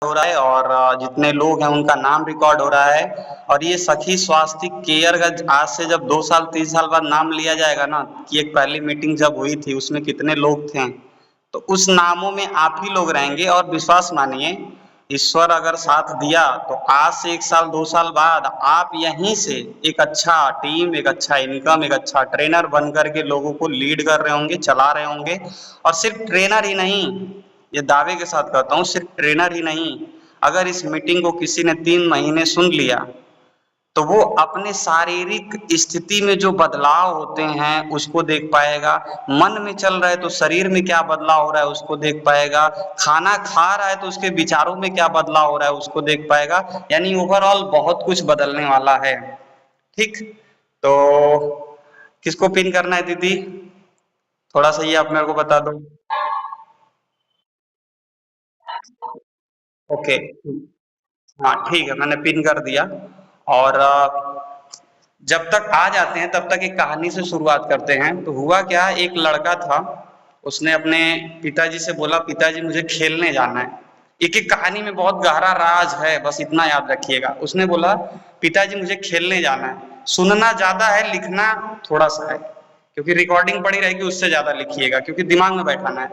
हो रहा है और जितने लोग हैं उनका नाम रिकॉर्ड हो रहा है। और ये सखी स्वास्थ्य केयर का आज से जब 2 साल 3 साल बाद नाम लिया जाएगा ना कि एक पहली मीटिंग जब हुई थी उसमें कितने लोग थे, तो उस नामों में आप ही लोग रहेंगे। और विश्वास मानिए, ईश्वर अगर साथ दिया तो आज से 1 साल 2 साल बाद आप यहीं से एक अच्छा टीम, एक अच्छा इनकम, एक अच्छा ट्रेनर बन करके लोगों को लीड कर रहे होंगे, चला रहे होंगे। और सिर्फ ट्रेनर ही नहीं, ये दावे के साथ कहता हूँ, सिर्फ ट्रेनर ही नहीं, अगर इस मीटिंग को किसी ने 3 महीने सुन लिया तो वो अपने शारीरिक स्थिति में जो बदलाव होते हैं उसको देख पाएगा। मन में चल रहा है तो शरीर में क्या बदलाव हो रहा है उसको देख पाएगा। खाना खा रहा है तो उसके विचारों में क्या बदलाव हो रहा है उसको देख पाएगा। यानी ओवरऑल बहुत कुछ बदलने वाला है। ठीक, तो किसको पिन करना है दीदी? थोड़ा सा ये आप मेरे को बता दो। ओके, हाँ ठीक है, मैंने पिन कर दिया। और जब तक आ जाते हैं तब तक एक कहानी से शुरुआत करते हैं। तो हुआ क्या, एक लड़का था, उसने अपने पिताजी से बोला पिताजी मुझे खेलने जाना है। एक एक कहानी में बहुत गहरा राज है, बस इतना याद रखिएगा। उसने बोला पिताजी मुझे खेलने जाना है। सुनना ज्यादा है, लिखना थोड़ा सा है, क्योंकि रिकॉर्डिंग पड़ी रहेगी, उससे ज्यादा लिखिएगा क्योंकि दिमाग में बैठाना है।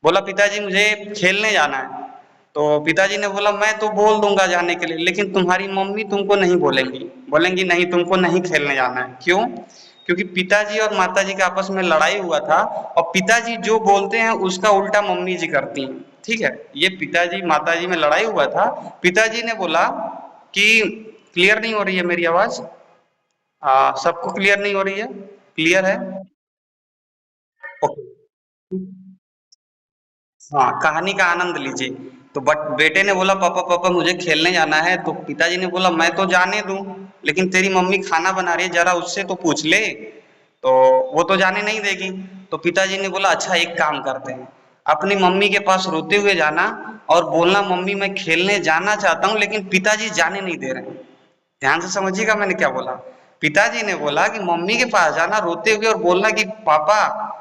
बोला पिताजी मुझे खेलने जाना है। तो पिताजी ने बोला मैं तो बोल दूंगा जाने के लिए, लेकिन तुम्हारी मम्मी तुमको नहीं बोलेंगी, बोलेंगी नहीं तुमको नहीं खेलने जाना है। क्यों? क्योंकि पिताजी और माताजी का आपस में लड़ाई हुआ था, और पिताजी जो बोलते हैं उसका उल्टा मम्मी जी करती हैं। ठीक है, ये पिताजी माताजी में लड़ाई हुआ था। पिताजी ने बोला कि क्लियर नहीं हो रही है मेरी आवाज? सबको क्लियर नहीं हो रही है? क्लियर है? ओके, हाँ कहानी का आनंद लीजिए। तो बट बेटे ने बोला पापा पापा मुझे खेलने जाना है। तो पिताजी ने बोला मैं तो जाने दूं, लेकिन तेरी मम्मी खाना बना रही है, जरा उससे तो पूछ ले। तो वो तो जाने नहीं देगी। तो पिताजी ने बोला अच्छा एक काम करते हैं, अपनी मम्मी के पास रोते हुए जाना और बोलना मम्मी मैं खेलने जाना चाहता हूँ लेकिन पिताजी जाने नहीं दे रहे हैं। ध्यान से समझिएगा मैंने क्या बोला। पिताजी ने बोला कि मम्मी के पास जाना रोते हुए और बोलना कि पापा,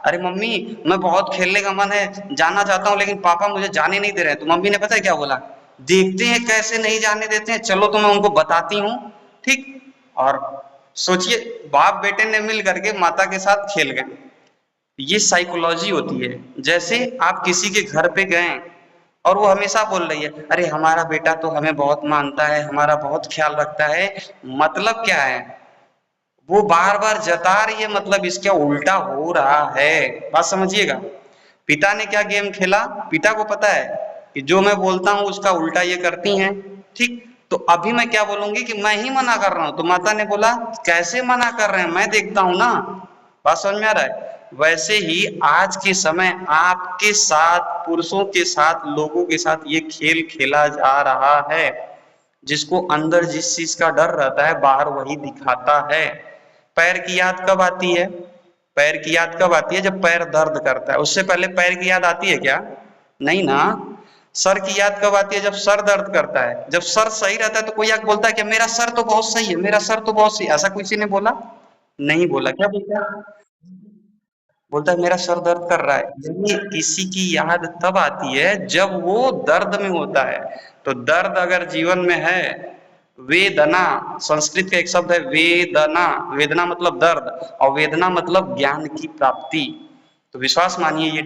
अरे मम्मी मैं बहुत खेलने का मन है, जाना चाहता हूँ लेकिन पापा मुझे जाने नहीं दे रहे हैं। तो मम्मी ने पता है क्या बोला? देखते हैं कैसे नहीं जाने देते हैं, चलो तो मैं उनको बताती हूँ। ठीक, और सोचिए बाप बेटे ने मिल करके माता के साथ खेल गए। ये साइकोलॉजी होती है। जैसे आप किसी के घर पे गए और वो हमेशा बोल रही है अरे हमारा बेटा तो हमें बहुत मानता है, हमारा बहुत ख्याल रखता है। मतलब क्या है? वो बार बार जता रही है, मतलब इसका उल्टा हो रहा है। बात समझिएगा। पिता ने क्या गेम खेला? पिता को पता है कि जो मैं बोलता हूं उसका उल्टा ये करती हैं। ठीक, तो अभी मैं क्या बोलूंगी कि मैं ही मना कर रहा हूं। तो माता ने बोला कैसे मना कर रहे हैं, मैं देखता हूं ना। बात समझ में आ रहा है? वैसे ही आज के समय आपके साथ, पुरुषों के साथ, लोगों के साथ ये खेल खेला जा रहा है। जिसको अंदर जिस चीज का डर रहता है बाहर वही दिखाता है। पैर की याद कब आती है? पैर की याद कब आती है? जब पैर दर्द करता है। उससे पहले पैर की याद आती है क्या? नहीं ना। सर की याद कब आती है? जब सर दर्द करता है। जब सर सही रहता है तो कोई आके बोलता है कि मेरा सर तो बहुत सही है, मेरा सर तो बहुत सही, ऐसा किसी ने बोला? नहीं बोला। क्या बोलता है? बोलता है मेरा सर दर्द कर रहा है। यानी किसी की याद तब आती है जब वो दर्द में होता है। तो दर्द अगर जीवन में है, वेदना, संस्कृत का एक शब्द है वेदना। वेदना मतलब दर्द, और वेदना मतलब ज्ञान की प्राप्ति। तो विश्वास मानिए ये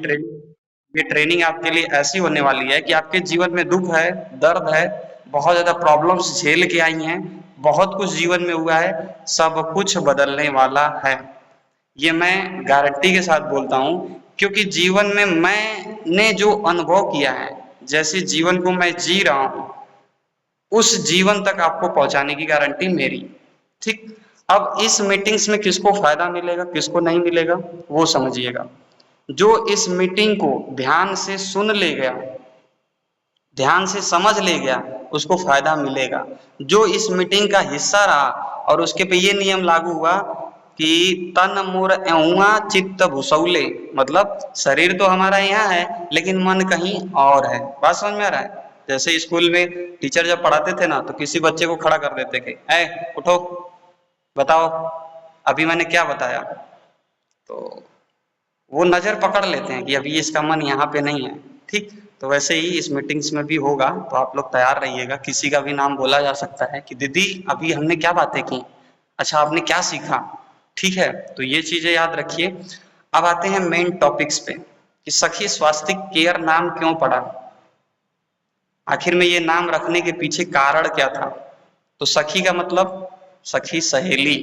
ट्रेनिंग आपके लिए ऐसी होने वाली है कि आपके जीवन में दुख है, दर्द है, बहुत ज्यादा प्रॉब्लम्स झेल के आई हैं, बहुत कुछ जीवन में हुआ है, सब कुछ बदलने वाला है। ये मैं गारंटी के साथ बोलता हूँ, क्योंकि जीवन में मैंने जो अनुभव किया है, जैसे जीवन को मैं जी रहा हूँ, उस जीवन तक आपको पहुंचाने की गारंटी मेरी। ठीक, अब इस मीटिंग्स में किसको फायदा मिलेगा किसको नहीं मिलेगा वो समझिएगा। जो इस मीटिंग को ध्यान से सुन ले गया, ध्यान से समझ ले गया, उसको फायदा मिलेगा। जो इस मीटिंग का हिस्सा रहा और उसके पे ये नियम लागू हुआ कि तन मोर एहुआ चित्त भूसौले, मतलब शरीर तो हमारा यहाँ है लेकिन मन कहीं और है। बात समझ में आ रहा है? जैसे स्कूल में टीचर जब पढ़ाते थे ना तो किसी बच्चे को खड़ा कर देते कि ऐ उठो, बताओ अभी मैंने क्या बताया। तो वो नजर पकड़ लेते हैं कि अभी इसका मन यहाँ पे नहीं है। ठीक, तो वैसे ही इस मीटिंग्स में भी होगा, तो आप लोग तैयार रहिएगा। किसी का भी नाम बोला जा सकता है कि दीदी अभी हमने क्या बातें की, अच्छा आपने क्या सीखा, ठीक है। तो ये चीजें याद रखिए। अब आते हैं मेन टॉपिक्स पे कि सखी स्वास्तिक केयर नाम क्यों पड़ा, आखिर में ये नाम रखने के पीछे कारण क्या था। तो सखी का मतलब सखी सहेली,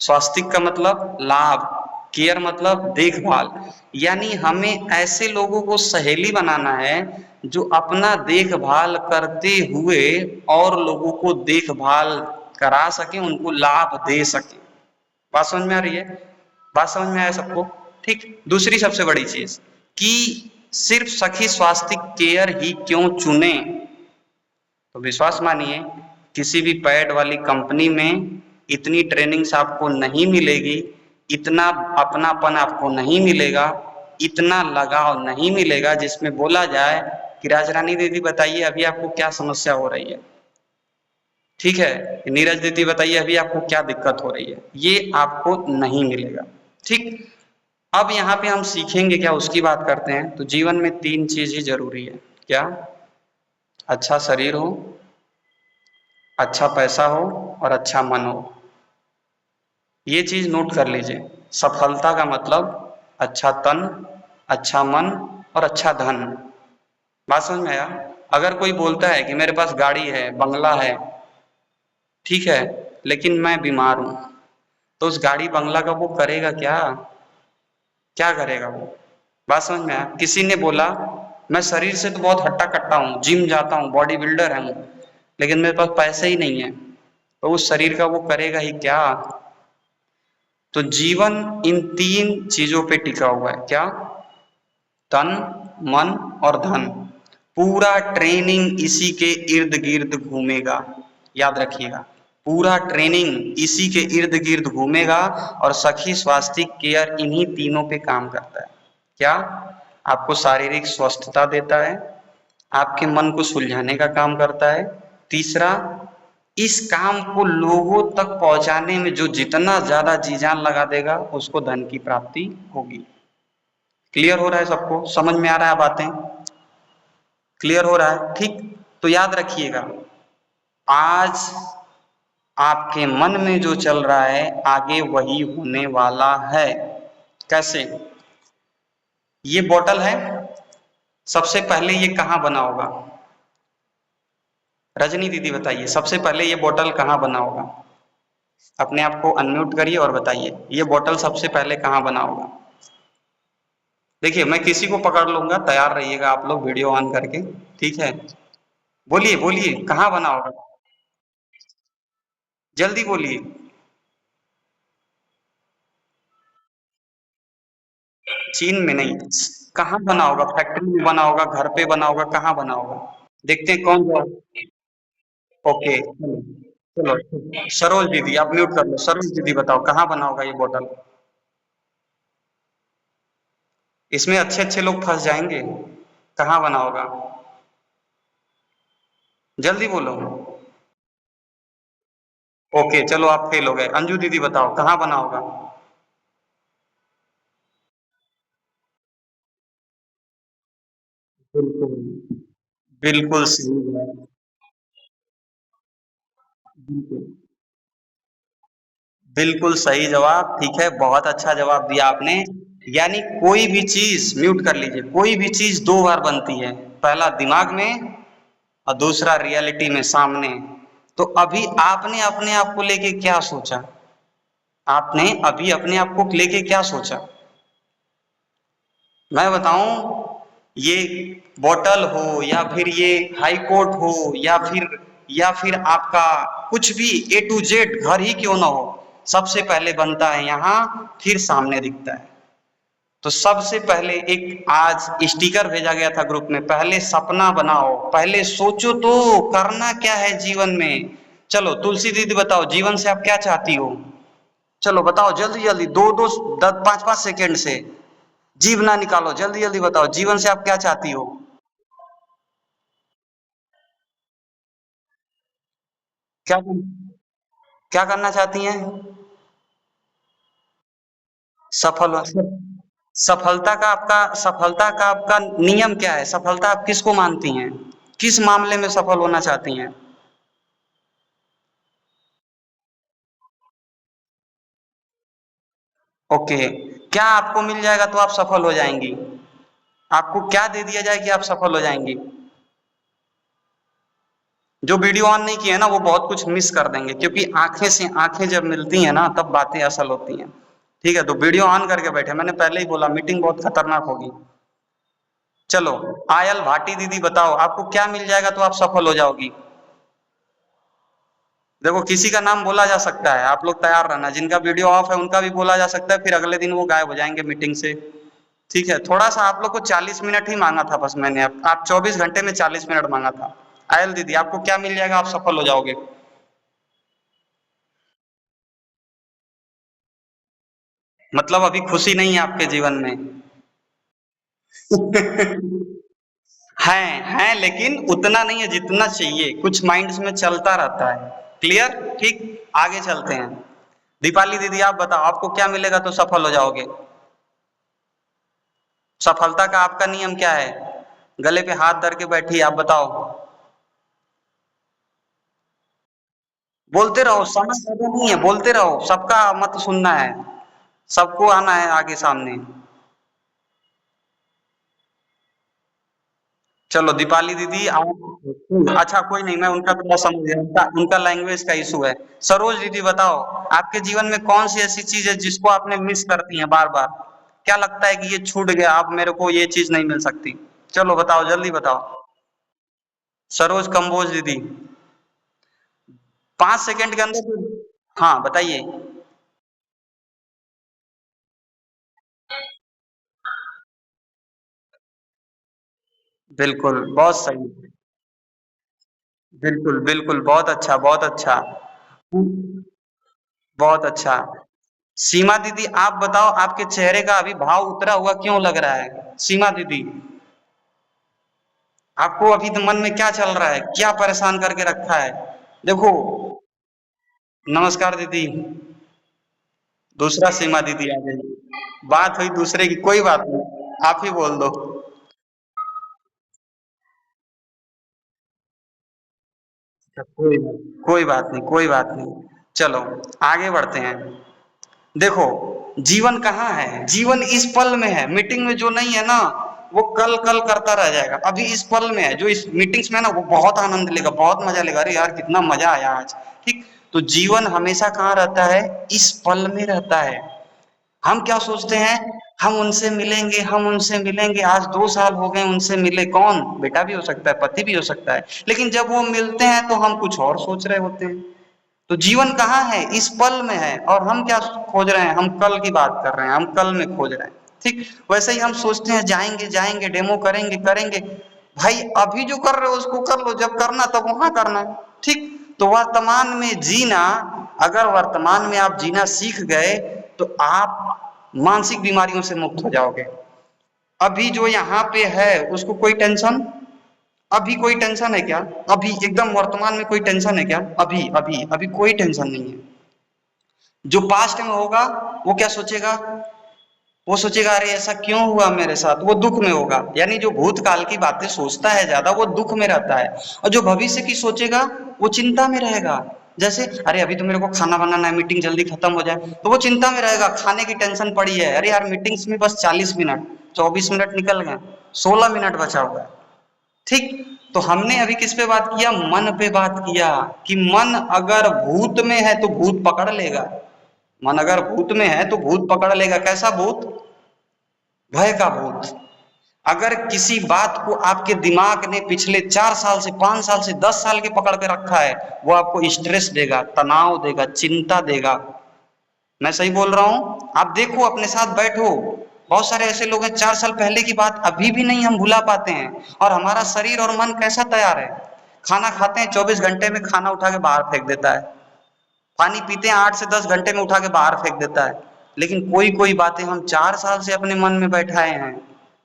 स्वास्तिक का मतलब लाभ, केयर मतलब देखभाल, यानी हमें ऐसे लोगों को सहेली बनाना है जो अपना देखभाल करते हुए और लोगों को देखभाल करा सके, उनको लाभ दे सके। बात समझ में आ रही है? बात समझ में आया सबको? ठीक। दूसरी सबसे बड़ी चीज कि सिर्फ सखी स्वास्तिक केयर ही क्यों चुने, तो विश्वास मानिए किसी भी पैड वाली कंपनी में इतनी ट्रेनिंग्स आपको नहीं मिलेगी, इतना अपनापन आपको नहीं मिलेगा, इतना लगाव नहीं मिलेगा जिसमें बोला जाए कि राजरानी दीदी बताइए अभी आपको क्या समस्या हो रही है, ठीक है, नीरज दीदी बताइए अभी आपको क्या दिक्कत हो रही है, ये आपको नहीं मिलेगा। ठीक। अब यहाँ पे हम सीखेंगे क्या उसकी बात करते हैं। तो जीवन में तीन चीज ही जरूरी है। क्या? अच्छा शरीर हो, अच्छा पैसा हो और अच्छा मन हो। ये चीज नोट कर लीजिए। सफलता का मतलब अच्छा तन, अच्छा मन और अच्छा धन। बात समझ में आया? अगर कोई बोलता है कि मेरे पास गाड़ी है, बंगला है, ठीक है, लेकिन मैं बीमार हूं, तो उस गाड़ी बंगला का वो करेगा क्या? क्या करेगा वो? बात समझ में आया? किसी ने बोला मैं शरीर से तो बहुत हट्टा कट्टा हूँ, जिम जाता हूँ, बॉडी बिल्डर है, लेकिन मेरे पास पैसे ही नहीं है, तो उस शरीर का वो करेगा ही क्या? तो जीवन इन तीन चीजों पे टिका हुआ है। क्या? तन, मन और धन। पूरा ट्रेनिंग इसी के इर्द गिर्द घूमेगा। याद रखिएगा, पूरा ट्रेनिंग इसी के इर्द गिर्द घूमेगा। और सखी स्वास्तिक केयर इन्हीं तीनों पे काम करता है। क्या? आपको शारीरिक स्वस्थता देता है, आपके मन को सुलझाने का काम करता है। तीसरा, इस काम को लोगों तक पहुंचाने में जो जितना ज्यादा जी जान लगा देगा उसको धन की प्राप्ति होगी। क्लियर हो रहा है सबको? समझ में आ रहा है बातें? क्लियर हो रहा है? ठीक। तो याद रखिएगा, आज आपके मन में जो चल रहा है आगे वही होने वाला है। कैसे? ये बॉटल है, सबसे पहले ये कहाँ बना होगा? रजनी दीदी बताइए, सबसे पहले ये बॉटल कहाँ बना होगा? अपने आप को अनम्यूट करिए और बताइए ये बॉटल सबसे पहले कहाँ बना होगा? देखिए मैं किसी को पकड़ लूंगा, तैयार रहिएगा आप लोग वीडियो ऑन करके। ठीक है, बोलिए बोलिए कहाँ बना होगा, जल्दी बोलिए। चीन में नहीं, कहाँ बना होगा? फैक्ट्री में बना होगा, घर पे बना होगा, कहाँ बना होगा? देखते हैं कौन जो। ओके चलो चलो, सरोज दीदी आप म्यूट कर लो। सरोज दीदी बताओ कहाँ बना होगा ये बोतल? इसमें अच्छे अच्छे लोग फंस जाएंगे। कहाँ बना होगा? जल्दी बोलो। ओके चलो आप फेल हो गए। अंजू दीदी बताओ कहाँ बना होगा? बिल्कुल, बिल्कुल सही जवाब। बिल्कुल, बिल्कुल सही जवाब। ठीक है, बहुत अच्छा जवाब दिया आपने। यानी कोई भी चीज, म्यूट कर लीजिए, कोई भी चीज दो बार बनती है, पहला दिमाग में और दूसरा रियलिटी में सामने। तो अभी आपने अपने आप को लेके क्या सोचा? आपने अभी अपने आप को लेके क्या सोचा? मैं बताऊं, ये बॉटल हो या फिर ये हाई कोर्ट हो या फिर आपका कुछ भी A to Z घर ही क्यों ना हो, सबसे पहले बनता है यहाँ, फिर सामने दिखता है। तो सबसे पहले एक आज स्टिकर भेजा गया था ग्रुप में, पहले सपना बनाओ, पहले सोचो तो करना क्या है जीवन में। चलो तुलसी दीदी बताओ जीवन से आप क्या चाहती हो? चलो बताओ जल्दी जल्दी, दो दो 5-5 सेकेंड से जीव ना निकालो, जल्दी जल्दी बताओ जीवन से आप क्या चाहती हो? क्या क्या करना चाहती हैं? सफल हो, सफलता का आपका नियम क्या है? सफलता आप किसको मानती हैं? किस मामले में सफल होना चाहती हैं? ओके, क्या आपको मिल जाएगा तो आप सफल हो जाएंगी? आपको क्या दे दिया जाए कि आप सफल हो जाएंगी? जो वीडियो ऑन नहीं किए ना वो बहुत कुछ मिस कर देंगे, क्योंकि आंखें से आंखें जब मिलती हैं ना तब बातें असल होती हैं। ठीक है, तो वीडियो ऑन करके बैठे, मैंने पहले ही बोला मीटिंग बहुत खतरनाक होगी। चलो, आयल भाटी दीदी बताओ आपको क्या मिल जाएगा तो आप सफल हो जाओगी? देखो, किसी का नाम बोला जा सकता है, आप लोग तैयार रहना, जिनका वीडियो ऑफ है उनका भी बोला जा सकता है, फिर अगले दिन वो गायब हो जाएंगे मीटिंग से। ठीक है, थोड़ा सा आप लोग को 40 मिनट ही मांगा था बस मैंने, आप 24 घंटे में 40 मिनट मांगा था। आयल दीदी आपको क्या मिल जाएगा, आप सफल हो जाओगे? मतलब अभी खुशी नहीं है आपके जीवन में? है लेकिन उतना नहीं है जितना चाहिए, कुछ माइंड्स में चलता रहता है। क्लियर? ठीक, आगे चलते हैं। दीपाली दीदी आप बताओ आपको क्या मिलेगा तो सफल हो जाओगे? सफलता का आपका नियम क्या है? गले पे हाथ धर के बैठी, आप बताओ। बोलते रहो, समय ज्यादा नहीं है, बोलते रहो, सबका मत सुनना है, सबको आना है आगे सामने। चलो दीपाली दीदी आप, अच्छा कोई नहीं, मैं उनका थोड़ा समझ गया, उनका लैंग्वेज का इशू है। सरोज दीदी बताओ आपके जीवन में कौन सी ऐसी चीज है जिसको आपने मिस करती हैं बार बार? क्या लगता है कि ये छूट गया, अब मेरे को ये चीज नहीं मिल सकती? चलो बताओ, जल्दी बताओ। सरोज कंबोज दीदी, 5 सेकंड के अंदर। हाँ बताइए। बिल्कुल, बहुत सही। बिल्कुल बिल्कुल, बहुत अच्छा बहुत अच्छा। बहुत अच्छा। सीमा दीदी आप बताओ आपके चेहरे का अभी भाव उतरा हुआ क्यों लग रहा है? सीमा दीदी, आपको अभी तो मन में क्या चल रहा है, क्या परेशान करके रखा है? देखो, नमस्कार दीदी। दूसरा सीमा दीदी आ गई, बात हुई दूसरे की, कोई बात नहीं, आप ही बोल दो। अच्छा, कोई बात नहीं, कोई बात नहीं। चलो आगे बढ़ते हैं। देखो, जीवन कहाँ है? जीवन इस पल में है, मीटिंग में जो नहीं है ना वो कल कल करता रह जाएगा, अभी इस पल में है, जो इस मीटिंग्स में है ना वो बहुत आनंद लेगा, बहुत मजा लेगा, अरे यार कितना मजा आया आज। ठीक, तो जीवन हमेशा कहाँ रहता है? इस पल में रहता है। हम क्या सोचते हैं, हम उनसे मिलेंगे, हम उनसे मिलेंगे, आज 2 साल हो गए उनसे मिले, कौन? बेटा भी हो सकता है, पति भी हो सकता है, लेकिन जब वो मिलते हैं तो हम कुछ और सोच रहे होते हैं। तो जीवन कहाँ है? इस पल में है, और हम क्या खोज रहे हैं? हम कल की बात कर रहे हैं, हम कल में खोज रहे हैं। ठीक, वैसे ही हम सोचते हैं जाएंगे जाएंगे, डेमो करेंगे करेंगे। भाई अभी जो कर रहे हो उसको कर लो, जब करना तब वहां करना। ठीक, तो वर्तमान में जीना, अगर वर्तमान में आप जीना सीख गए तो आप मानसिक बीमारियों से मुक्त हो जाओगे। अभी जो यहाँ पे है उसको कोई टेंशन, अभी कोई टेंशन है क्या? अभी एकदम वर्तमान में कोई टेंशन है क्या? अभी अभी अभी कोई टेंशन नहीं है। जो पास्ट में होगा वो क्या सोचेगा? वो सोचेगा अरे ऐसा क्यों हुआ मेरे साथ, वो दुख में होगा, यानी जो भूतकाल की बातें सोचता है ज्यादा वो दुख में रहता है। और जो भविष्य की सोचेगा वो चिंता में रहेगा। जैसे अरे अभी तो मेरे को खाना बनाना है, मीटिंग जल्दी खत्म हो जाए, तो वो चिंता में रहेगा, खाने की टेंशन पड़ी है, अरे यार मीटिंग्स में बस 40 मिनट, 24 मिनट निकल गए, 16 मिनट बचा हुआ है। ठीक, तो हमने अभी किस पे बात किया? मन पे बात किया, कि मन अगर भूत में है तो भूत पकड़ लेगा। मन अगर भूत में है तो भूत पकड़ लेगा। कैसा भूत? भय का भूत। अगर किसी बात को आपके दिमाग ने पिछले 4 साल से, 5 साल से, 10 साल के पकड़ के रखा है, वो आपको स्ट्रेस देगा, तनाव देगा, चिंता देगा। मैं सही बोल रहा हूं? आप देखो, अपने साथ बैठो, बहुत सारे ऐसे लोग हैं 4 साल पहले की बात अभी भी नहीं हम भुला पाते हैं। और हमारा शरीर और मन कैसा तैयार है? खाना खाते हैं 24 घंटे में खाना उठा के बाहर फेंक देता है, पानी पीते हैं 8 से 10 घंटे में उठा के बाहर फेंक देता है। लेकिन कोई कोई बातें हम 4 साल से अपने मन में बैठाए हैं,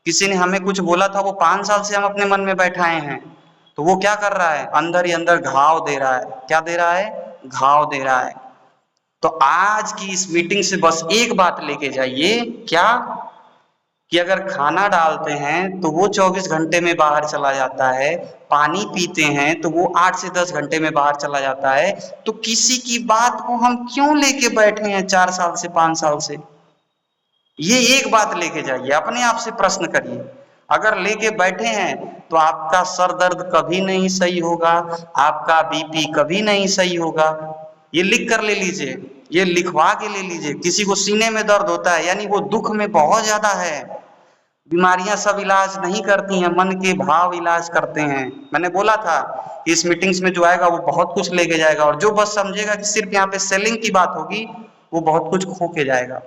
किसी ने हमें कुछ बोला था वो 5 साल से हम अपने मन में बैठाए हैं, तो वो क्या कर रहा है? अंदर ही अंदर घाव दे रहा है। क्या दे रहा है? घाव दे रहा है। तो आज की इस मीटिंग से बस एक बात लेके जाइए, क्या? कि अगर खाना डालते हैं तो वो 24 घंटे में बाहर चला जाता है, पानी पीते हैं तो वो 8 से 10 घंटे में बाहर चला जाता है। तो किसी की बात को हम क्यों लेके बैठे हैं 4 साल से 5 साल से? ये एक बात लेके जाइए, अपने आप से प्रश्न करिए। अगर लेके बैठे हैं तो आपका सर दर्द कभी नहीं सही होगा, आपका बीपी कभी नहीं सही होगा। ये लिख कर ले लीजिए, ये लिखवा के ले लीजिए। किसी को सीने में दर्द होता है यानी वो दुख में बहुत ज्यादा है। बीमारियां सब इलाज नहीं करती हैं, मन के भाव इलाज करते हैं। मैंने बोला था इस मीटिंग्स में जो आएगा वो बहुत कुछ लेके जाएगा, और जो बस समझेगा कि सिर्फ यहाँ पे सेलिंग की बात होगी वो बहुत कुछ खो के जाएगा,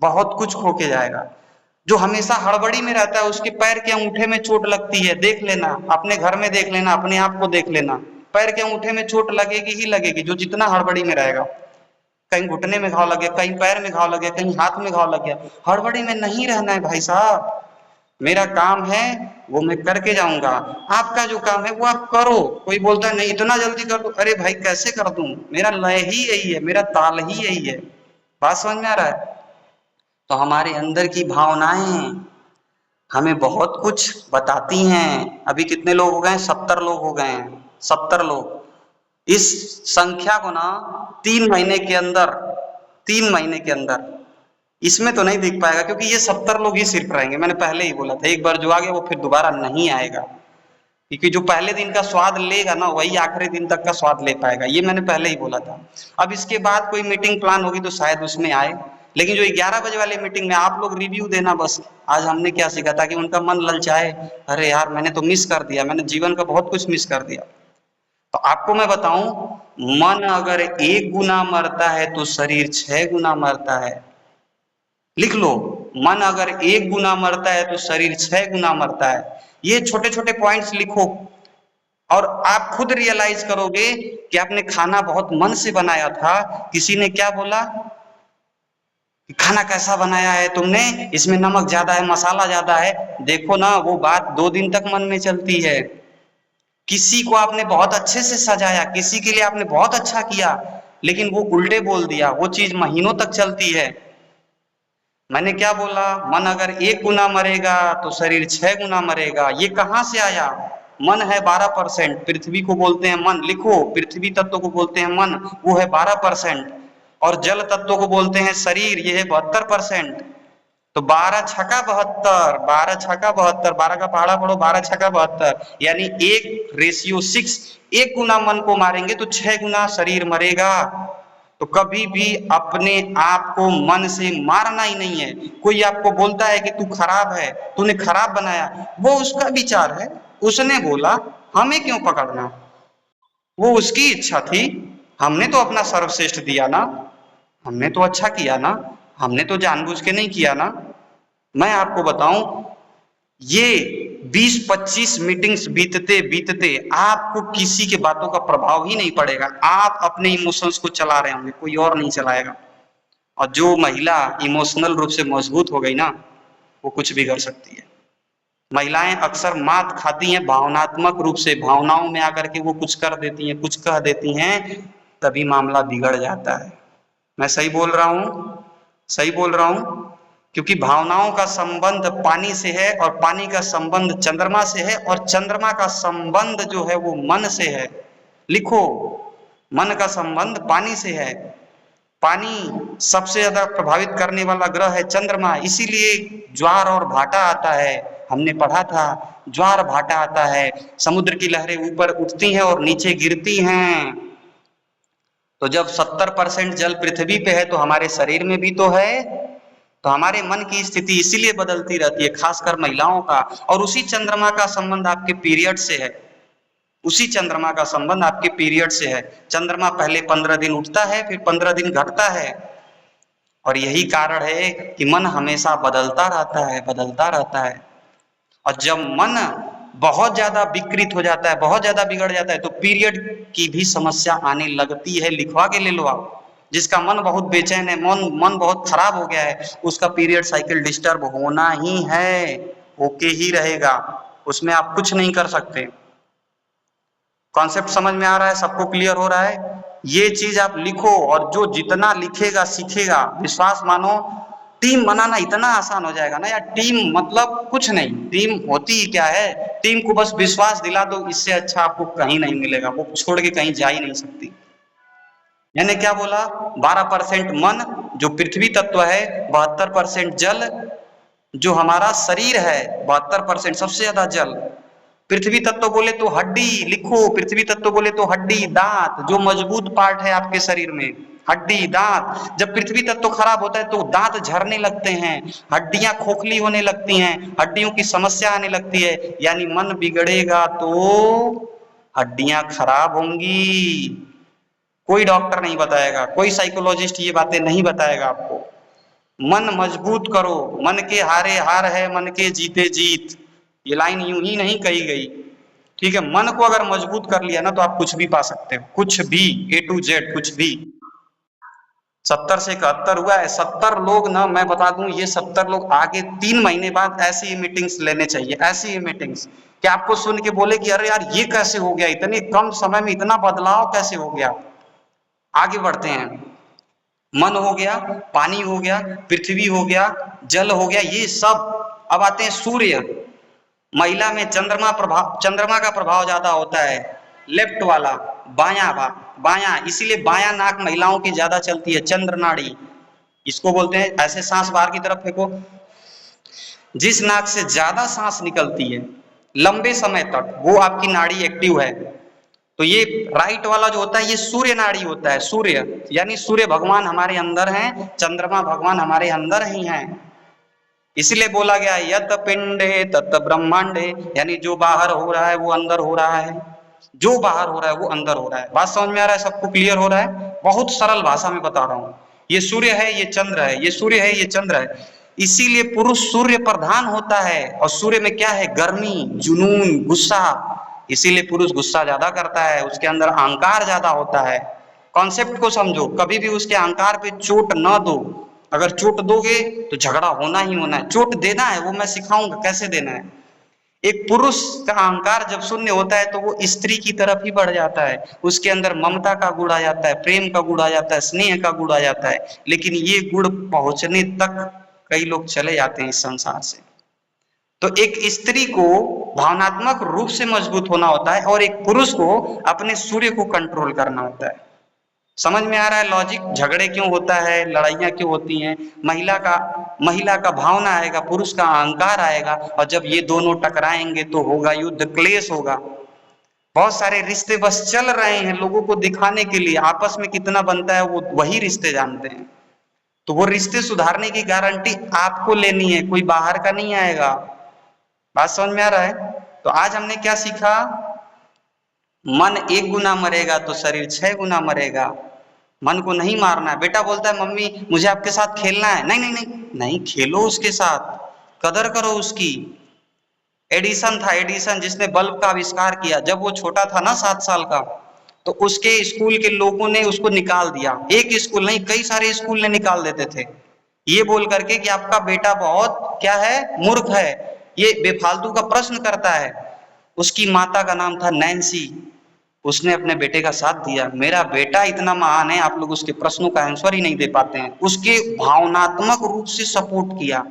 बहुत कुछ खो के जाएगा। जो हमेशा हड़बड़ी में रहता है उसके पैर के अंगूठे में चोट लगती है। देख लेना, अपने घर में देख लेना, अपने आप को देख लेना, पैर के अंगूठे में चोट लगेगी ही लगेगी जो जितना हड़बड़ी में रहेगा। कहीं घुटने में घाव लग गया, कहीं पैर में घाव लग गया, कहीं हाथ में घाव लग गया। हड़बड़ी में नहीं रहना है भाई साहब। मेरा काम है वो मैं करके जाऊंगा, आपका जो काम है वो आप करो। कोई बोलता है नहीं इतना जल्दी कर दो, अरे भाई कैसे कर दूं, मेरा लय ही यही है, मेरा ताल ही यही है। बात समझ में आ रहा है? तो हमारे अंदर की भावनाएं हमें बहुत कुछ बताती हैं। अभी कितने लोग हो गए? 70 लोग हो गए हैं, 70 लोग। इस संख्या को ना 3 महीने के अंदर, 3 महीने के अंदर इसमें तो नहीं दिख पाएगा, क्योंकि ये 70 लोग ही सिर्फ रहेंगे। मैंने पहले ही बोला था, एक बार जो आ गया वो फिर दोबारा नहीं आएगा, क्योंकि जो पहले दिन का स्वाद लेगा ना वही आखिरी दिन तक का स्वाद ले पाएगा। ये मैंने पहले ही बोला था। अब इसके बाद कोई मीटिंग प्लान होगी तो शायद उसमें आए, लेकिन जो 11 बजे वाली मीटिंग में आप लोग रिव्यू देना बस, आज हमने क्या सीखा, ताकि उनका मन ललचाए, अरे यार मैंने तो मिस कर दिया, मैंने जीवन का बहुत कुछ मिस कर दिया। तो आपको मैं बताऊं, मन अगर 1 गुना मरता है तो शरीर 6 गुना मरता है। लिख लो, मन अगर 1 गुना मरता है तो शरीर 6 गुना मरता है। ये छोटे छोटे पॉइंट्स लिखो और आप खुद रियलाइज करोगे कि आपने खाना बहुत मन से बनाया था। किसी ने क्या बोला, खाना कैसा बनाया है तुमने, इसमें नमक ज्यादा है, मसाला ज्यादा है। देखो ना, वो बात 2 दिन तक मन में चलती है। किसी को आपने बहुत अच्छे से सजाया, किसी के लिए आपने बहुत अच्छा किया, लेकिन वो उल्टे बोल दिया, वो चीज महीनों तक चलती है। मैंने क्या बोला, मन अगर 1 गुना मरेगा तो शरीर 6 गुना मरेगा। ये कहां से आया? मन है 12%, पृथ्वी को बोलते हैं मन। लिखो, पृथ्वी तत्व को बोलते हैं मन, वो है 12%। और जल तत्व को बोलते हैं शरीर, ये है 72%। तो 12 छका 72, 12 छका 72, 12 का पहाड़ा पढ़ो, 12 छका 72, यानी 1:6। 1 गुना मन को मारेंगे तो 6 गुना शरीर मरेगा। तो कभी भी अपने आप को मन से मारना ही नहीं है। कोई आपको बोलता है कि तू खराब है, तूने खराब बनाया, वो उसका विचार है, उसने बोला, हमें क्यों पकड़ना? वो उसकी इच्छा थी, हमने तो अपना सर्वश्रेष्ठ दिया ना, हमने तो अच्छा किया ना, हमने तो जानबूझ के नहीं किया ना। मैं आपको बताऊं, ये 20-25 मीटिंग्स बीतते बीतते आपको किसी के बातों का प्रभाव ही नहीं पड़ेगा। आप अपने इमोशंस को चला रहे होंगे, कोई और नहीं चलाएगा। और जो महिला इमोशनल रूप से मजबूत हो गई ना, वो कुछ भी कर सकती है। महिलाएं अक्सर मात खाती हैं भावनात्मक रूप से, भावनाओं में आकर के वो कुछ कर देती हैं, कुछ कह देती हैं, तभी मामला बिगड़ जाता है। मैं सही बोल रहा हूं? सही बोल रहा हूं? क्योंकि भावनाओं का संबंध पानी से है, और पानी का संबंध चंद्रमा से है, और चंद्रमा का संबंध जो है वो मन से है। लिखो, मन का संबंध पानी से है। पानी सबसे ज्यादा प्रभावित करने वाला ग्रह है चंद्रमा, इसीलिए ज्वार और भाटा आता है। हमने पढ़ा था, ज्वार भाटा आता है, समुद्र की लहरें ऊपर उठती हैं और नीचे गिरती हैं। तो जब 70% जल पृथ्वी पे है तो हमारे शरीर में भी तो है। तो हमारे मन की स्थिति इसीलिए बदलती रहती है, खासकर महिलाओं का। और उसी चंद्रमा का संबंध आपके पीरियड से है, उसी चंद्रमा का संबंध आपके पीरियड से है। चंद्रमा पहले 15 दिन उठता है, फिर 15 दिन घटता है। और यही कारण है कि मन हमेशा बदलता रहता है, बदलता रहता है। और जब मन बहुत ज्यादा विकृत हो जाता है, बहुत ज्यादा बिगड़ जाता है, तो पीरियड की भी समस्या आने लगती है। लिखवा के ले लो आप। जिसका मन बहुत बेचैन है, मन बहुत खराब हो गया है, उसका पीरियड साइकिल डिस्टर्ब होना ही है, ओके ही रहेगा, उसमें आप कुछ नहीं कर सकते। कॉन्सेप्ट समझ में आ रहा है? सबको क्लियर हो रहा है? ये चीज आप लिखो, और जो जितना लिखेगा सीखेगा, विश्वास मानो टीम बनाना इतना आसान हो जाएगा ना यार। टीम मतलब कुछ नहीं, टीम होती ही क्या है, टीम को बस विश्वास दिला दो, इससे अच्छा आपको कहीं नहीं मिलेगा, वो छोड़ के कहीं जा ही नहीं सकती। मैंने क्या बोला, 12% मन जो पृथ्वी तत्व है, 72% जल जो हमारा शरीर है, 72% सबसे ज्यादा जल। पृथ्वी तत्व बोले तो हड्डी लिखो, पृथ्वी तत्व बोले तो हड्डी, दांत जो मजबूत पार्ट है आपके शरीर में, हड्डी दांत। जब पृथ्वी तत्व खराब होता है तो दांत झड़ने लगते हैं, हड्डियां खोखली होने लगती हैं, हड्डियों की समस्या आने लगती है। यानी मन बिगड़ेगा तो हड्डियां खराब होंगी। कोई डॉक्टर नहीं बताएगा, कोई साइकोलॉजिस्ट ये बातें नहीं बताएगा आपको। मन मजबूत करो, मन के हारे हार है, मन के जीते जीत। ये लाइन यूं ही नहीं कही गई, ठीक है। मन को अगर मजबूत कर लिया ना तो आप कुछ भी पा सकते हो, कुछ भी, A to Z कुछ भी। 70 से 71 हुआ है, 70 लोग ना, मैं बता दूं ये 70 लोग आगे 3 महीने बाद ऐसी मीटिंग्स लेने चाहिए, ऐसी मीटिंग्स कि आपको सुन के बोले कि अरे यार ये कैसे हो गया, इतने कम समय में इतना बदलाव कैसे हो गया। आगे बढ़ते हैं। मन हो गया, पानी हो गया, पृथ्वी हो गया, जल हो गया, ये सब। अब आते हैं सूर्य। महिला में चंद्रमा का प्रभाव ज्यादा होता है, लेफ्ट वाला, बायां, इसीलिए बायां नाक महिलाओं की ज्यादा चलती है, चंद्र नाड़ी इसको बोलते हैं। ऐसे सांस बाहर की तरफ फेंको, जिस नाक से ज्यादा सांस निकलती है लंबे समय तक, वो आपकी नाड़ी एक्टिव है। तो ये राइट वाला जो होता है ये सूर्य नाड़ी होता है, सूर्य यानी सूर्य भगवान हमारे अंदर हैं, चंद्रमा भगवान हमारे अंदर ही हैं। इसलिए बोला गया यत पिंडे तत ब्रह्मांडे, यानी जो बाहर हो रहा है वो अंदर हो रहा है, जो बाहर हो रहा है वो अंदर हो रहा है। बात समझ में आ रहा है, सबको क्लियर हो रहा है? बहुत सरल भाषा में बता रहा हूं। ये सूर्य है, ये चंद्र है, ये सूर्य है, ये चंद्र है। इसीलिए पुरुष सूर्य प्रधान होता है, और सूर्य में क्या है, गर्मी, जुनून, गुस्सा। इसीलिए पुरुष गुस्सा ज्यादा करता है, उसके अंदर अहंकार ज्यादा होता है। कॉन्सेप्ट को समझो, कभी भी उसके अहंकार पे चोट न दो। अगर चोट दोगे तो झगड़ा होना ही होना है। चोट देना है वो मैं सिखाऊंगा कैसे देना है। एक पुरुष का अहंकार जब शून्य होता है तो वो स्त्री की तरफ ही बढ़ जाता है, उसके अंदर ममता का गुण आ जाता है, प्रेम का गुण आ जाता है, स्नेह का गुण आ जाता है। लेकिन ये गुण पहुंचने तक कई लोग चले जाते हैं इस संसार से। तो एक स्त्री को भावनात्मक रूप से मजबूत होना होता है, और एक पुरुष को अपने सूर्य को कंट्रोल करना होता है। समझ में आ रहा है लॉजिक? झगड़े क्यों होता है, लड़ाइयाँ क्यों होती हैं? महिला का भावना आएगा, पुरुष का अहंकार आएगा, और जब ये दोनों टकराएंगे तो होगा युद्ध, क्लेश होगा। बहुत सारे रिश्ते बस चल रहे हैं लोगों को दिखाने के लिए, आपस में कितना बनता है वो वही रिश्ते जानते हैं। तो वो रिश्ते सुधारने की गारंटी आपको लेनी है, कोई बाहर का नहीं आएगा। बात समझ में आ रहा है? तो आज हमने क्या सीखा, मन 1 गुना मरेगा तो शरीर 6 गुना मरेगा। मन को नहीं मारना है। बेटा बोलता है मम्मी मुझे आपके साथ खेलना है, नहीं नहीं नहीं नहीं, खेलो उसके साथ, कदर करो उसकी। एडिसन था, एडिसन जिसने बल्ब का आविष्कार किया, जब वो छोटा था ना 7 साल का, तो उसके स्कूल के लोगों ने उसको निकाल दिया। एक स्कूल नहीं, कई सारे स्कूल ने निकाल देते थे, ये बोल करके कि आपका बेटा बहुत क्या है, मूर्ख है, ये बेफालतू का प्रश्न करता है। उसकी माता का नाम था नैन्सी, उसने अपने बेटे का साथ दिया। मेरा बेटा इतना महान है, आप लोग उसके प्रश्नों का आंसर ही नहीं दे पाते हैं। उसके भावनात्मक रूप से सपोर्ट किया।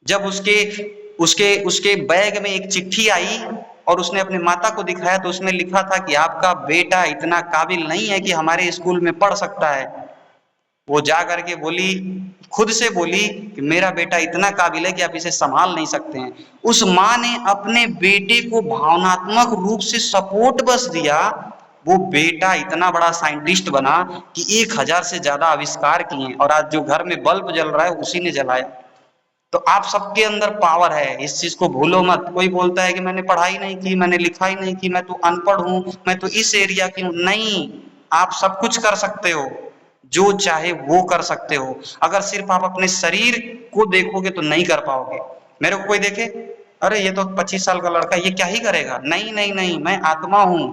जब उसके उसके उसके बैग में एक चिट्ठी आई और उसने अपने माता को दिखाया तो उसमें लिखा था कि आपका बेटा इतना काबिल नहीं है कि हमारे स्कूल में पढ़ सकता है। वो जा करके बोली, खुद से बोली कि मेरा बेटा इतना काबिल है कि आप इसे संभाल नहीं सकते हैं। उस माँ ने अपने बेटे को भावनात्मक रूप से सपोर्ट बस दिया, वो बेटा इतना बड़ा साइंटिस्ट बना कि 1000 से ज्यादा आविष्कार किए, और आज जो घर में बल्ब जल रहा है उसी ने जलाया। तो आप सबके अंदर पावर है, इस चीज को भूलो मत। कोई बोलता है कि मैंने पढ़ाई नहीं की, मैंने लिखाई नहीं की, मैं तो अनपढ़ हूं, मैं तो इस एरिया की हूं। नहीं, आप सब कुछ कर सकते हो, जो चाहे वो कर सकते हो। अगर सिर्फ आप अपने शरीर को देखोगे तो नहीं कर पाओगे। मेरे को कोई देखे, अरे ये तो 25 साल का लड़का, ये क्या ही करेगा? नहीं नहीं नहीं, मैं आत्मा हूं,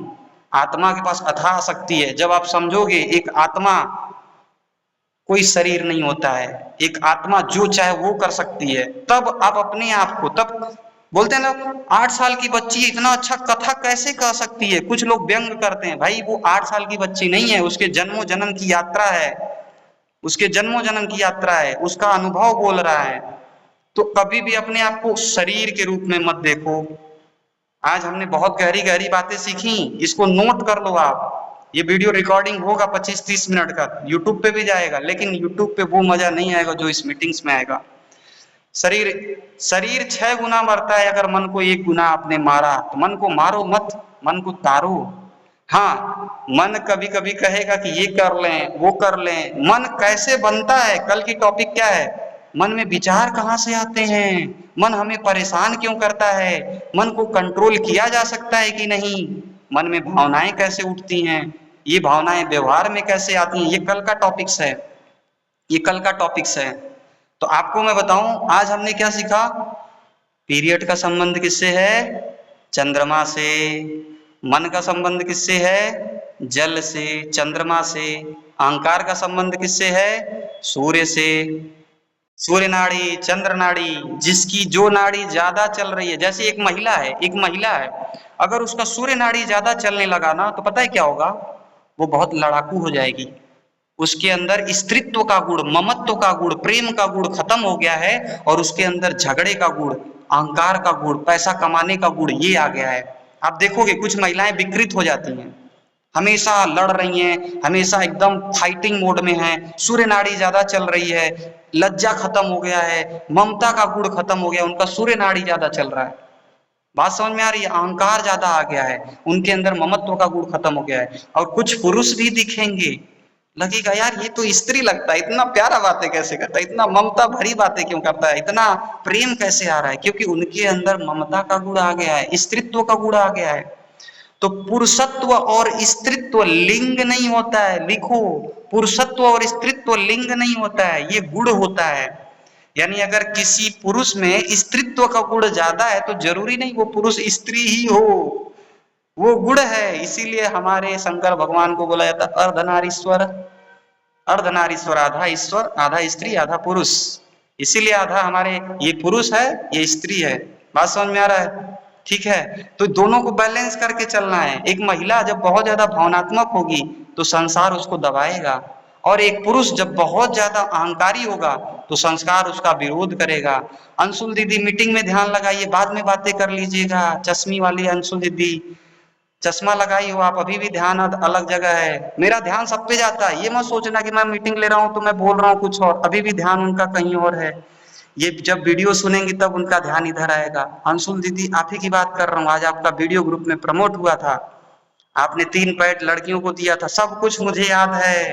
आत्मा के पास अथाह शक्ति है। जब आप समझोगे एक आत्मा, कोई शरीर नहीं होता है, एक आत्मा जो चाहे वो कर सकती है, तब आप अपने आप को, तब बोलते हैं ना 8 साल की बच्ची इतना अच्छा कथा कैसे कह सकती है। कुछ लोग व्यंग करते हैं, भाई वो 8 साल की बच्ची नहीं है, उसके जन्मों जन्म की यात्रा है। उसके जन्मों जन्म की यात्रा है, उसका अनुभव बोल रहा है। तो कभी भी अपने आप को शरीर के रूप में मत देखो। आज हमने बहुत गहरी गहरी बातें सीखी, इसको नोट कर लो आप। ये वीडियो रिकॉर्डिंग होगा 25-30 मिनट का, यूट्यूब पे भी जाएगा, लेकिन यूट्यूब पे वो मजा नहीं आएगा जो इस मीटिंग्स में आएगा। शरीर शरीर 6 गुना मरता है अगर मन को 1 गुना आपने मारा, तो मन को मारो मत, मन को तारो। हाँ, मन कभी कभी कहेगा कि ये कर लें वो कर लें। मन कैसे बनता है, कल की टॉपिक क्या है, मन में विचार कहाँ से आते हैं, मन हमें परेशान क्यों करता है, मन को कंट्रोल किया जा सकता है कि नहीं, मन में भावनाएं कैसे उठती हैं, ये भावनाएं व्यवहार में कैसे आती हैं, ये कल का टॉपिक्स है, ये कल का टॉपिक्स है। तो आपको मैं बताऊं आज हमने क्या सीखा। पीरियड का संबंध किससे है, चंद्रमा से। मन का संबंध किससे है, जल से, चंद्रमा से। अहंकार का संबंध किससे है, सूर्य से। सूर्य नाड़ी, चंद्र नाड़ी, जिसकी जो नाड़ी ज्यादा चल रही है, जैसे एक महिला है, एक महिला है, अगर उसका सूर्य नाड़ी ज्यादा चलने लगा ना, तो पता है क्या होगा, वो बहुत लड़ाकू हो जाएगी। उसके अंदर स्त्रीत्व का गुण, ममत्व का गुण, प्रेम का गुण खत्म हो गया है, और उसके अंदर झगड़े का गुण, अहंकार का गुण, पैसा कमाने का गुण ये आ गया है। आप देखोगे कुछ महिलाएं विकृत हो जाती हैं, हमेशा लड़ रही हैं, हमेशा एकदम फाइटिंग मोड में हैं, सूर्य नाड़ी ज्यादा चल रही है, लज्जा खत्म हो गया है, ममता का गुण खत्म हो गया, उनका सूर्य नाड़ी ज्यादा चल रहा है। बात समझ में आ रही है, अहंकार ज्यादा आ गया है, उनके अंदर ममत्व का गुण खत्म हो गया है। और कुछ पुरुष भी दिखेंगे, लगेगा यार ये तो स्त्री लगता है, इतना प्यारा बातें कैसे करता है, इतना ममता भरी बातें क्यों करता है, इतना प्रेम कैसे आ रहा है, क्योंकि उनके अंदर ममता का गुण आ गया है, स्त्रीत्व का गुण आ गया है। तो पुरुषत्व और स्त्रीत्व लिंग नहीं होता है, लिखो, पुरुषत्व और स्त्रीत्व लिंग नहीं होता है, ये गुण होता है। यानी अगर किसी पुरुष में स्त्रीत्व का गुण ज्यादा है तो जरूरी नहीं वो पुरुष स्त्री ही हो, वो गुण है। इसीलिए हमारे शंकर भगवान को बोला जाता अर्धनारीश्वर। अर्धनारीश्वर, आधा ईश्वर आधा स्त्री आधा पुरुष, इसीलिए आधा हमारे ये पुरुष है ये स्त्री है। बात समझ में आ रहा है, ठीक है। तो दोनों को बैलेंस करके चलना है। एक महिला जब बहुत ज्यादा भावनात्मक होगी तो संसार उसको दबाएगा, और एक पुरुष जब बहुत ज्यादा अहंकारी होगा तो संस्कार उसका विरोध करेगा। अंशुल दीदी मीटिंग में ध्यान लगाइए, बाद में बातें कर लीजिएगा। चश्मी वाली अंशुल दीदी, चश्मा लगाई हो आप, अभी भी ध्यान अलग जगह है, मेरा ध्यान सब पे जाता है। ये मत सोचना कि मैं मीटिंग ले रहा हूँ तो मैं बोल रहा हूँ कुछ और, अभी भी ध्यान उनका कहीं और है। ये जब वीडियो सुनेंगी तब उनका ध्यान इधर आएगा। अंशुल दीदी आप ही की बात कर रहा हूँ, आज आपका वीडियो ग्रुप में प्रमोट हुआ था, आपने 3 पैड लड़कियों को दिया था, सब कुछ मुझे याद है,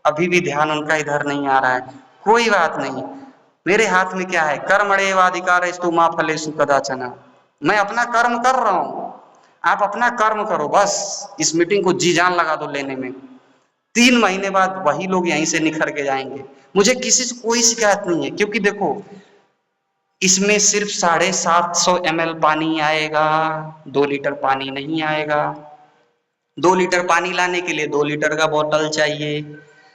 अभी भी ध्यान उनका इधर नहीं आ रहा है। कोई बात नहीं, मेरे हाथ में क्या है, कर्मण्येवाधिकारस्तु मा फलेषु कदाचन। मैं अपना कर्म कर रहा हूँ, आप अपना कर्म करो बस। इस मीटिंग को जी जान लगा दो लेने में, 3 महीने बाद वही लोग यहीं से निखर के जाएंगे। मुझे किसी से कोई शिकायत नहीं है, क्योंकि देखो इसमें सिर्फ 750 ml पानी आएगा, 2 लीटर पानी नहीं आएगा। 2 लीटर पानी लाने के लिए 2 लीटर का बोतल चाहिए।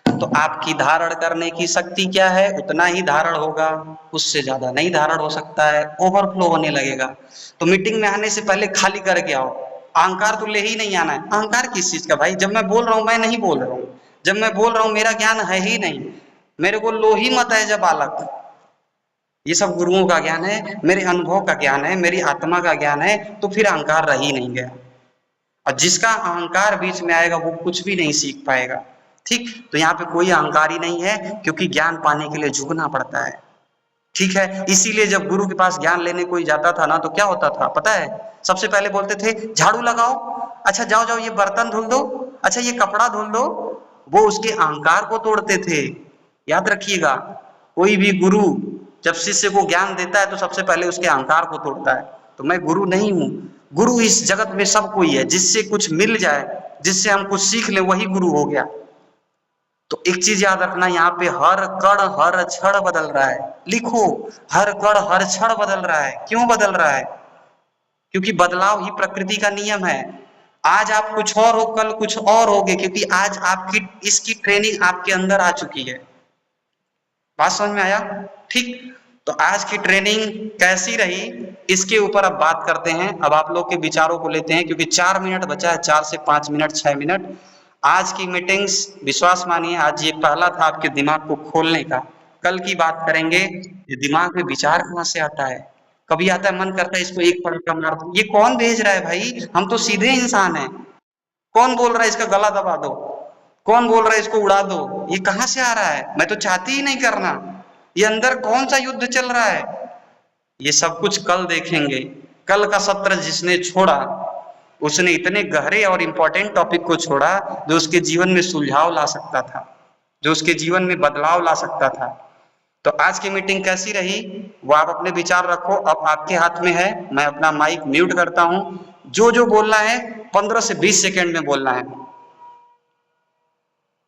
तो आपकी धारण करने की शक्ति क्या है, उतना ही धारण होगा, उससे ज्यादा नहीं धारण हो सकता है, ओवरफ्लो होने लगेगा। तो मीटिंग में आने से पहले खाली करके आओ। अहंकार तो ले ही नहीं आना है। अहंकार किस चीज का भाई, जब मैं बोल रहा हूँ मैं नहीं बोल रहा हूँ, जब मैं बोल रहा हूँ मेरा ज्ञान है ही नहीं, मेरे को लो ही मत है जब बालक। ये सब गुरुओं का ज्ञान है, मेरे अनुभव का ज्ञान है, मेरी आत्मा का ज्ञान है, तो फिर अहंकार रह ही नहीं गया। और जिसका अहंकार बीच में आएगा वो कुछ भी नहीं सीख पाएगा। ठीक, तो यहाँ पे कोई अहंकारी नहीं है, क्योंकि ज्ञान पाने के लिए झुकना पड़ता है। ठीक है, इसीलिए जब गुरु के पास ज्ञान लेने कोई जाता था ना, तो क्या होता था पता है, सबसे पहले बोलते थे झाड़ू लगाओ, अच्छा जाओ जाओ ये बर्तन धुल दो, अच्छा ये कपड़ा धुल दो। वो उसके अहंकार को तोड़ते थे। याद रखिएगा, कोई भी गुरु जब शिष्य को ज्ञान देता है तो सबसे पहले उसके अहंकार को तोड़ता है। तो मैं गुरु नहीं हूँ, गुरु इस जगत में सब कोई है, जिससे कुछ मिल जाए, जिससे हम कुछ सीख ले, वही गुरु हो गया। तो एक चीज याद रखना, यहाँ पे हर कण हर क्षण बदल रहा है। लिखो, हर कण हर क्षण बदल रहा है। क्यों बदल रहा है, क्योंकि बदलाव ही प्रकृति का नियम है। आज आप कुछ और हो, कल कुछ और होगे, क्योंकि आज आपकी इसकी ट्रेनिंग आपके अंदर आ चुकी है। बात समझ में आया, ठीक। तो आज की ट्रेनिंग कैसी रही, इसके ऊपर अब बात करते हैं। अब आप लोग के विचारों को लेते हैं, क्योंकि 4 मिनट बचा है, 4 से 5 मिनट 6 मिनट। आज की मीटिंग्स विश्वास मानिए आज ये पहला था आपके दिमाग को खोलने का। कल की बात करेंगे ये दिमाग में विचार कहाँ से आता है। कभी आता है मन करता है इसको एक पलटा मार दूं, ये कौन भेज रहा है भाई, हम तो सीधे इंसान हैं। कौन बोल रहा है इसका गला दबा दो, कौन बोल रहा है इसको उड़ा दो, ये कहाँ से आ रहा है, मैं तो चाहती ही नहीं करना। ये अंदर कौन सा युद्ध चल रहा है, ये सब कुछ कल देखेंगे। कल का सत्र जिसने छोड़ा उसने इतने गहरे और इंपॉर्टेंट टॉपिक को छोड़ा जो उसके जीवन में सुलझाव ला सकता था, जो उसके जीवन में बदलाव ला सकता था। तो आज की मीटिंग कैसी रही वो आप अपने विचार रखो, अब आपके हाथ में है। मैं अपना माइक म्यूट करता हूं, जो जो बोलना है 15 से 20 सेकंड में बोलना है।